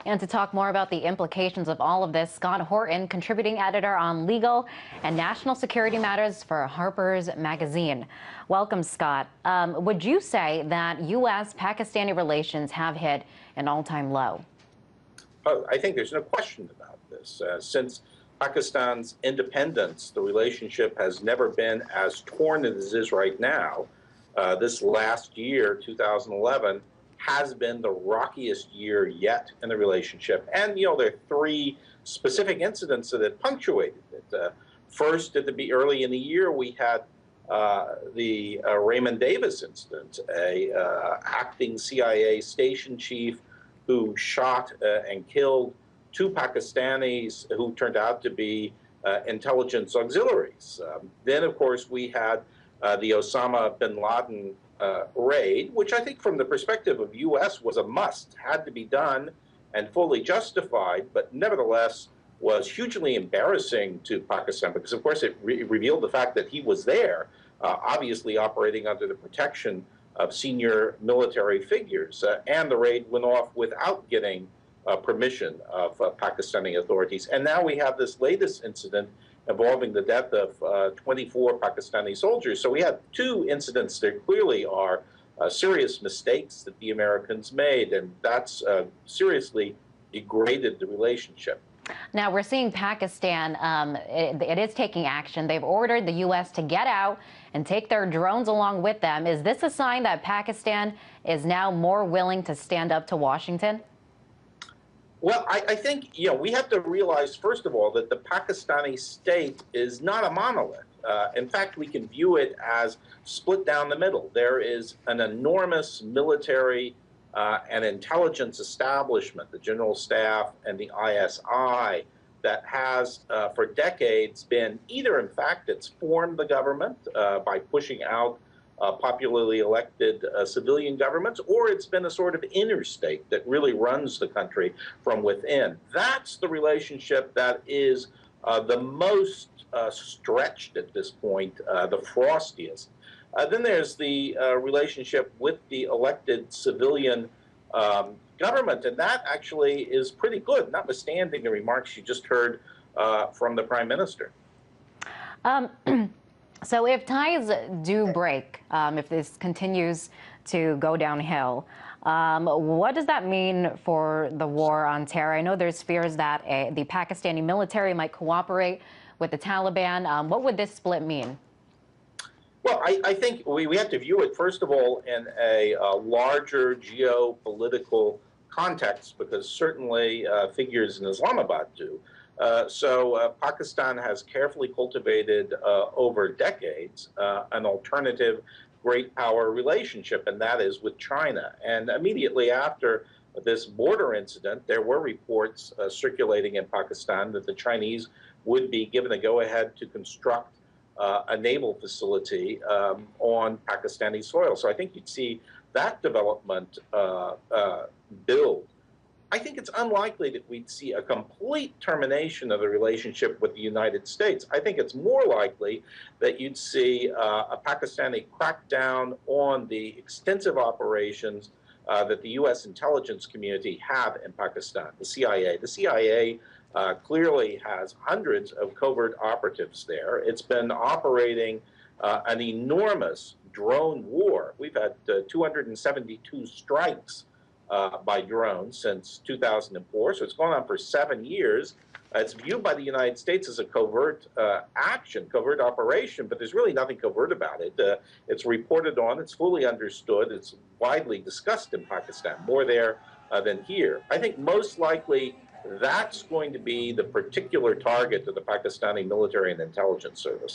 And to talk more about the implications of all of this, Scott Horton, contributing editor on legal and national security matters for Harper's Magazine. Welcome, Scott. Would you say that U.S.-Pakistani relations have hit an all-time low? I think there's no question about this. Since Pakistan's independence, the relationship has never been as torn as it is right now. This last year, 2011, has been the rockiest year yet in the relationship. And, there are three specific incidents that had punctuated it. First, early in the year, we had the Raymond Davis incident, a acting CIA station chief who shot and killed two Pakistanis who turned out to be intelligence auxiliaries. Then, of course, we had the Osama bin Laden raid, which I think from the perspective of U.S. was a must, had to be done and fully justified, but nevertheless was hugely embarrassing to Pakistan because, of course, it revealed the fact that he was there, obviously operating under the protection of senior military figures. And the raid went off without getting permission of Pakistani authorities. And now we have this latest incident involving the death of 24 Pakistani soldiers. So we have two incidents that clearly are serious mistakes that the Americans made, and that's seriously degraded the relationship. Now, we're seeing Pakistan, it is taking action. They've ordered the U.S. to get out and take their drones along with them. Is this a sign that Pakistan is now more willing to stand up to Washington? Well, I think, we have to realize, first of all, that the Pakistani state is not a monolith. In fact, we can view it as split down the middle. There is an enormous military and intelligence establishment, the General Staff and the ISI, that has for decades been either, in fact, it's formed the government by pushing out popularly elected civilian governments, or it's been a sort of interstate that really runs the country from within. That's the relationship that is the most stretched at this point, the frostiest. Then there's the relationship with the elected civilian government, and that actually is pretty good, notwithstanding the remarks you just heard from the Prime Minister. So if ties do break, if this continues to go downhill, what does that mean for the war on terror? I know there's fears that the Pakistani military might cooperate with the Taliban. What would this split mean? Well, I think we have to view it, first of all, in a larger geopolitical context, because certainly figures in Islamabad do. So Pakistan has carefully cultivated over decades an alternative great power relationship, and that is with China. And immediately after this border incident, there were reports circulating in Pakistan that the Chinese would be given a go-ahead to construct a naval facility on Pakistani soil. So I think you'd see that development build. I think it's unlikely that we'd see a complete termination of the relationship with the United States. I think it's more likely that you'd see a Pakistani crackdown on the extensive operations that the U.S. intelligence community have in Pakistan, the CIA. The CIA clearly has hundreds of covert operatives there. It's been operating an enormous drone war. We've had 272 strikes by drones since 2004, so it's gone on for 7 years. It's viewed by the United States as a covert action, covert operation, but there's really nothing covert about it. It's reported on, it's fully understood, it's widely discussed in Pakistan, more there than here. I think most likely that's going to be the particular target of the Pakistani military and intelligence service.